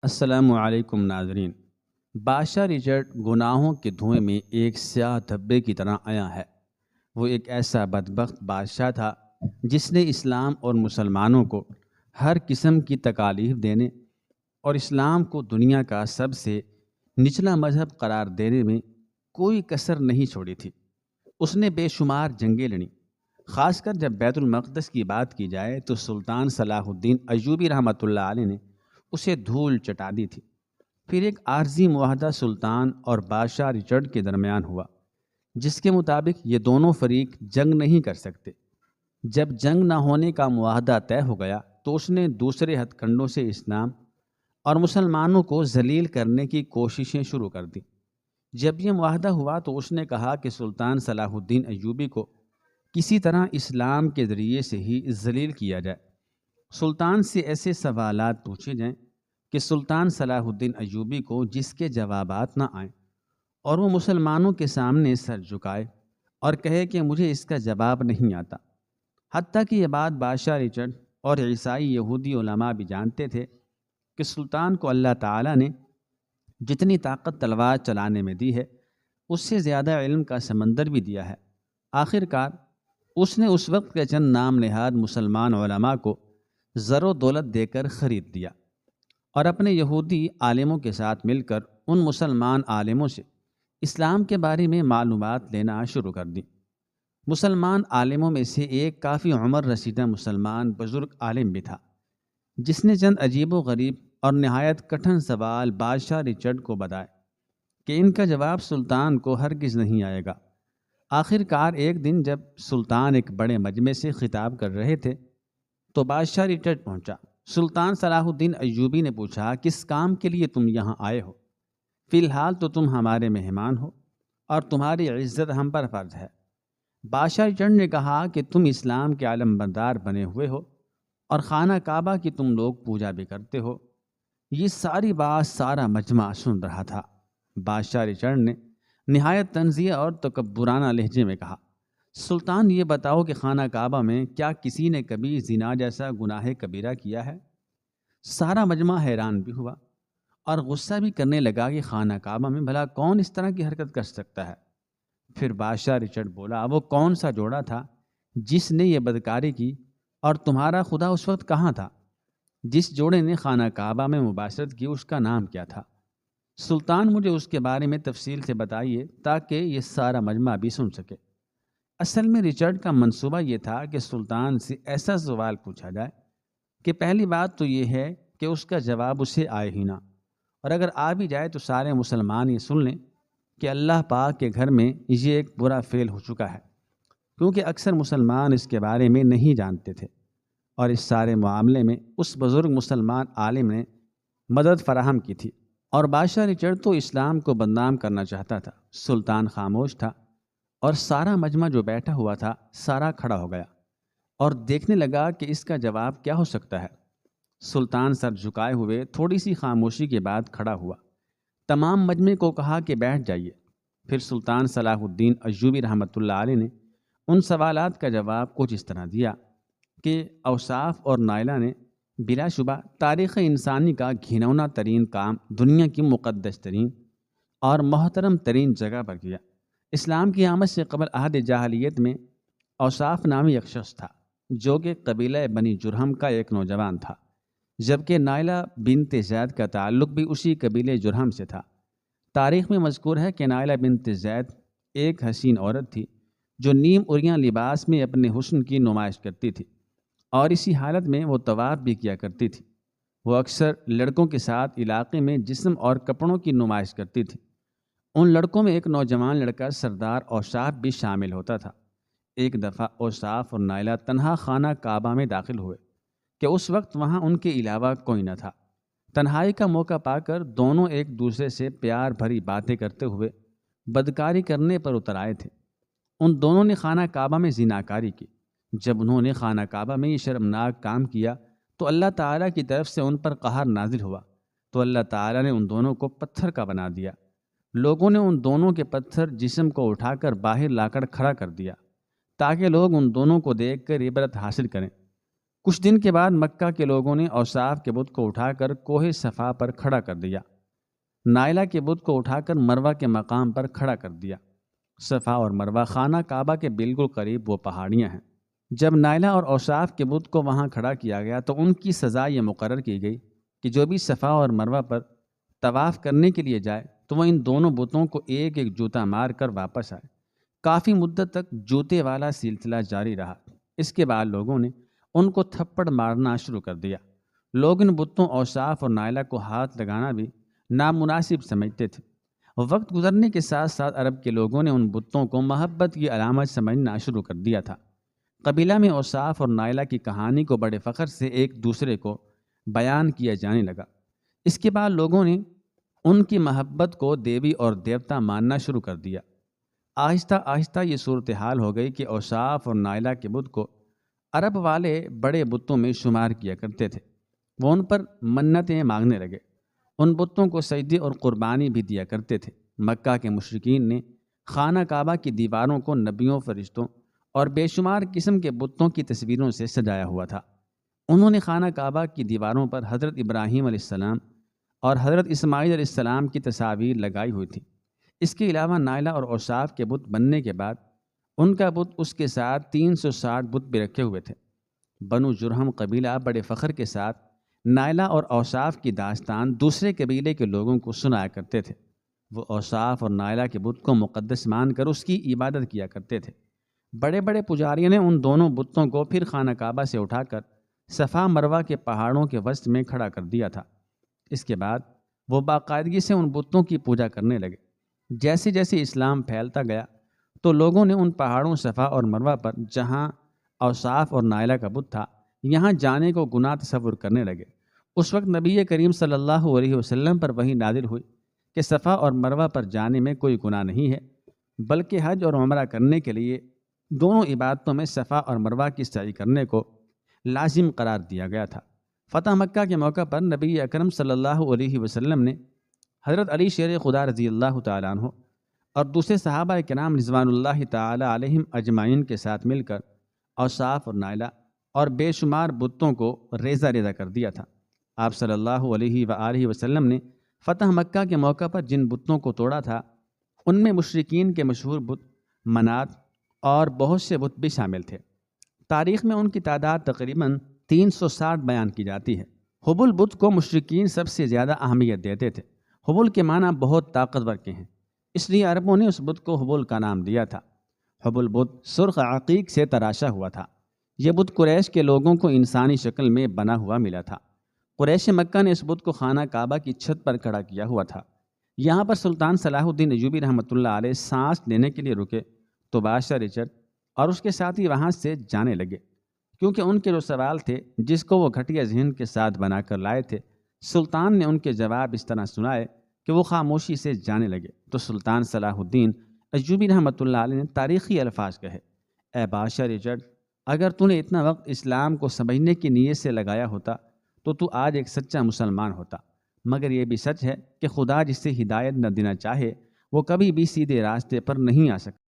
السلام علیکم ناظرین۔ بادشاہ رچرڈ گناہوں کے دھوئیں میں ایک سیاہ دھبے کی طرح آیا ہے۔ وہ ایک ایسا بدبخت بادشاہ تھا جس نے اسلام اور مسلمانوں کو ہر قسم کی تکالیف دینے اور اسلام کو دنیا کا سب سے نچلا مذہب قرار دینے میں کوئی کسر نہیں چھوڑی تھی۔ اس نے بے شمار جنگیں لڑیں۔ خاص کر جب بیت المقدس کی بات کی جائے تو سلطان صلاح الدین ایوبی رحمۃ اللہ علیہ نے اسے دھول چٹا دی تھی۔ پھر ایک عارضی معاہدہ سلطان اور بادشاہ رچرڈ کے درمیان ہوا، جس کے مطابق یہ دونوں فریق جنگ نہیں کر سکتے۔ جب جنگ نہ ہونے کا معاہدہ طے ہو گیا تو اس نے دوسرے ہتھ کنڈوں سے اسلام اور مسلمانوں کو ذلیل کرنے کی کوششیں شروع کر دیں۔ جب یہ معاہدہ ہوا تو اس نے کہا کہ سلطان صلاح الدین ایوبی کو کسی طرح اسلام کے ذریعے سے ہی ذلیل کیا جائے۔ سلطان سے ایسے سوالات پوچھے جائیں کہ سلطان صلاح الدین ایوبی کو جس کے جوابات نہ آئیں اور وہ مسلمانوں کے سامنے سر جھکائے اور کہے کہ مجھے اس کا جواب نہیں آتا۔ حتیٰ کہ یہ بات بادشاہ رچرڈ اور عیسائی یہودی علماء بھی جانتے تھے کہ سلطان کو اللہ تعالیٰ نے جتنی طاقت تلوار چلانے میں دی ہے اس سے زیادہ علم کا سمندر بھی دیا ہے۔ آخر کار اس نے اس وقت کے چند نام نہاد مسلمان علماء کو زر و دولت دے کر خرید دیا اور اپنے یہودی عالموں کے ساتھ مل کر ان مسلمان عالموں سے اسلام کے بارے میں معلومات لینا شروع کر دی۔ مسلمان عالموں میں سے ایک کافی عمر رسیدہ مسلمان بزرگ عالم بھی تھا، جس نے چند عجیب و غریب اور نہایت کٹھن سوال بادشاہ رچرڈ کو بتائے کہ ان کا جواب سلطان کو ہرگز نہیں آئے گا۔ آخر کار ایک دن جب سلطان ایک بڑے مجمع سے خطاب کر رہے تھے تو بادشاہ رچرڈ پہنچا۔ سلطان صلاح الدین ایوبی نے پوچھا، کس کام کے لیے تم یہاں آئے ہو؟ فی الحال تو تم ہمارے مہمان ہو اور تمہاری عزت ہم پر فرض ہے۔ بادشاہ رچرڈ نے کہا کہ تم اسلام کے علم بردار بنے ہوئے ہو اور خانہ کعبہ کی تم لوگ پوجا بھی کرتے ہو۔ یہ ساری بات سارا مجمع سن رہا تھا۔ بادشاہ رچرڈ نے نہایت طنزیہ اور تکبرانہ لہجے میں کہا، سلطان یہ بتاؤ کہ خانہ کعبہ میں کیا کسی نے کبھی زنا جیسا گناہ کبیرہ کیا ہے؟ سارا مجمع حیران بھی ہوا اور غصہ بھی کرنے لگا کہ خانہ کعبہ میں بھلا کون اس طرح کی حرکت کر سکتا ہے؟ پھر بادشاہ رچرڈ بولا، وہ کون سا جوڑا تھا جس نے یہ بدکاری کی، اور تمہارا خدا اس وقت کہاں تھا؟ جس جوڑے نے خانہ کعبہ میں مباشرت کی اس کا نام کیا تھا؟ سلطان مجھے اس کے بارے میں تفصیل سے بتائیے تاکہ یہ سارا مجمع بھی سن سکے۔ اصل میں رچرڈ کا منصوبہ یہ تھا کہ سلطان سے ایسا سوال پوچھا جائے کہ پہلی بات تو یہ ہے کہ اس کا جواب اسے آئے ہی نہ، اور اگر آ بھی جائے تو سارے مسلمان یہ سن لیں کہ اللہ پاک کے گھر میں یہ ایک برا فعل ہو چکا ہے، کیونکہ اکثر مسلمان اس کے بارے میں نہیں جانتے تھے، اور اس سارے معاملے میں اس بزرگ مسلمان عالم نے مدد فراہم کی تھی، اور بادشاہ رچرڈ تو اسلام کو بدنام کرنا چاہتا تھا۔ سلطان خاموش تھا اور سارا مجمع جو بیٹھا ہوا تھا سارا کھڑا ہو گیا اور دیکھنے لگا کہ اس کا جواب کیا ہو سکتا ہے۔ سلطان سر جھکائے ہوئے تھوڑی سی خاموشی کے بعد کھڑا ہوا، تمام مجمع کو کہا کہ بیٹھ جائیے۔ پھر سلطان صلاح الدین ایوبی رحمۃ اللہ علیہ نے ان سوالات کا جواب کچھ اس طرح دیا کہ اوصاف اور نائلہ نے بلا شبہ تاریخ انسانی کا گھنونا ترین کام دنیا کی مقدس ترین اور محترم ترین جگہ پر کیا۔ اسلام کی آمد سے قبل عہد جاہلیت میں اوصاف نامی ایک شخص تھا جو کہ قبیلہ بنی جرہم کا ایک نوجوان تھا، جبکہ نائلہ بنت زید کا تعلق بھی اسی قبیلے جرہم سے تھا۔ تاریخ میں مذکور ہے کہ نائلہ بنت زید ایک حسین عورت تھی جو نیم عریاں لباس میں اپنے حسن کی نمائش کرتی تھی، اور اسی حالت میں وہ طواف بھی کیا کرتی تھی۔ وہ اکثر لڑکوں کے ساتھ علاقے میں جسم اور کپڑوں کی نمائش کرتی تھی۔ ان لڑکوں میں ایک نوجوان لڑکا سردار اوصاف بھی شامل ہوتا تھا۔ ایک دفعہ اوصاف اور نائلہ تنہا خانہ کعبہ میں داخل ہوئے کہ اس وقت وہاں ان کے علاوہ کوئی نہ تھا۔ تنہائی کا موقع پا کر دونوں ایک دوسرے سے پیار بھری باتیں کرتے ہوئے بدکاری کرنے پر اتر آئے تھے۔ ان دونوں نے خانہ کعبہ میں زناکاری کی۔ جب انہوں نے خانہ کعبہ میں یہ شرمناک کام کیا تو اللہ تعالیٰ کی طرف سے ان پر قہر نازل ہوا، تو اللہ تعالیٰ نے ان دونوں کو پتھر کا بنا دیا۔ لوگوں نے ان دونوں کے پتھر جسم کو اٹھا کر باہر لا کر کھڑا کر دیا تاکہ لوگ ان دونوں کو دیکھ کر عبرت حاصل کریں۔ کچھ دن کے بعد مکہ کے لوگوں نے اوصاف کے بت کو اٹھا کر کوہ صفا پر کھڑا کر دیا، نائلہ کے بت کو اٹھا کر مروہ کے مقام پر کھڑا کر دیا۔ صفا اور مروہ خانہ کعبہ کے بالکل قریب وہ پہاڑیاں ہیں۔ جب نائلہ اور اوصاف کے بت کو وہاں کھڑا کیا گیا تو ان کی سزا یہ مقرر کی گئی کہ جو بھی صفا اور مروہ پر طواف کرنے کے لیے جائے تو وہ ان دونوں بتوں کو ایک ایک جوتا مار کر واپس آئے۔ کافی مدت تک جوتے والا سلسلہ جاری رہا۔ اس کے بعد لوگوں نے ان کو تھپڑ مارنا شروع کر دیا۔ لوگ ان بتوں اوصاف اور نائلہ کو ہاتھ لگانا بھی نامناسب سمجھتے تھے۔ وقت گزرنے کے ساتھ ساتھ عرب کے لوگوں نے ان بتوں کو محبت کی علامت سمجھنا شروع کر دیا تھا۔ قبیلہ میں اوصاف اور نائلہ کی کہانی کو بڑے فخر سے ایک دوسرے کو بیان کیا جانے لگا۔ اس کے بعد لوگوں نے ان کی محبت کو دیوی اور دیوتا ماننا شروع کر دیا۔ آہستہ آہستہ یہ صورتحال ہو گئی کہ اوصاف اور نائلہ کے بت کو عرب والے بڑے بتوں میں شمار کیا کرتے تھے۔ وہ ان پر منتیں مانگنے لگے، ان بتوں کو سجدے اور قربانی بھی دیا کرتے تھے۔ مکہ کے مشرکین نے خانہ کعبہ کی دیواروں کو نبیوں، فرشتوں اور بے شمار قسم کے بتوں کی تصویروں سے سجایا ہوا تھا۔ انہوں نے خانہ کعبہ کی دیواروں پر حضرت ابراہیم علیہ السلام اور حضرت اسماعیل علیہ السلام کی تصاویر لگائی ہوئی تھی۔ اس کے علاوہ نائلہ اور اوصاف کے بت بننے کے بعد ان کا بت اس کے ساتھ 360 بت بھی رکھے ہوئے تھے۔ بنو جرہم قبیلہ بڑے فخر کے ساتھ نائلہ اور اوصاف کی داستان دوسرے قبیلے کے لوگوں کو سنایا کرتے تھے۔ وہ اوصاف اور نائلہ کے بت کو مقدس مان کر اس کی عبادت کیا کرتے تھے۔ بڑے بڑے پجاریوں نے ان دونوں بتوں کو پھر خانہ کعبہ سے اٹھا کر صفا مروہ کے پہاڑوں کے وسط میں کھڑا کر دیا تھا۔ اس کے بعد وہ باقاعدگی سے ان بتوں کی پوجا کرنے لگے۔ جیسے جیسے اسلام پھیلتا گیا تو لوگوں نے ان پہاڑوں صفا اور مروہ پر جہاں اوصاف اور نائلہ کا بت تھا یہاں جانے کو گناہ تصور کرنے لگے۔ اس وقت نبی کریم صلی اللہ علیہ وسلم پر وحی نازل ہوئی کہ صفا اور مروہ پر جانے میں کوئی گناہ نہیں ہے، بلکہ حج اور عمرہ کرنے کے لیے دونوں عبادتوں میں صفا اور مروہ کی سعی کرنے کو لازم قرار دیا گیا تھا۔ فتح مکہ کے موقع پر نبی اکرم صلی اللہ علیہ وسلم نے حضرت علی شیر خدا رضی اللہ تعالیٰ عنہ اور دوسرے صحابہ کرام رضوان اللہ تعالیٰ علیہم اجمعین کے ساتھ مل کر اوصاف اور نائلہ اور بے شمار بتوں کو ریزہ ریزہ کر دیا تھا۔ آپ صلی اللہ علیہ وآلہ وسلم نے فتح مکہ کے موقع پر جن بتوں کو توڑا تھا ان میں مشرکین کے مشہور بت منات اور بہت سے بت بھی شامل تھے۔ تاریخ میں ان کی تعداد تقریباً 360 بیان کی جاتی ہے۔ حبل بت کو مشرکین سب سے زیادہ اہمیت دیتے تھے۔ حبل کے معنی بہت طاقتور کے ہیں، اس لیے عربوں نے اس بت کو حبل کا نام دیا تھا۔ حبل بت سرخ عقیق سے تراشا ہوا تھا۔ یہ بت قریش کے لوگوں کو انسانی شکل میں بنا ہوا ملا تھا۔ قریش مکہ نے اس بت کو خانہ کعبہ کی چھت پر کھڑا کیا ہوا تھا۔ یہاں پر سلطان صلاح الدین ایوبی رحمۃ اللہ علیہ سانس لینے کے لیے رکے تو بادشاہ رچرڈ اور اس کے ساتھی وہاں سے جانے لگے، کیونکہ ان کے جو سوال تھے جس کو وہ گھٹیا ذہن کے ساتھ بنا کر لائے تھے، سلطان نے ان کے جواب اس طرح سنائے کہ وہ خاموشی سے جانے لگے۔ تو سلطان صلاح الدین ایوبی رحمۃ اللہ علیہ نے تاریخی الفاظ کہے، اے بادشاہ رچرڈ، اگر تو نے اتنا وقت اسلام کو سمجھنے کی نیت سے لگایا ہوتا تو آج ایک سچا مسلمان ہوتا، مگر یہ بھی سچ ہے کہ خدا جسے ہدایت نہ دینا چاہے وہ کبھی بھی سیدھے راستے پر نہیں آ سکتا۔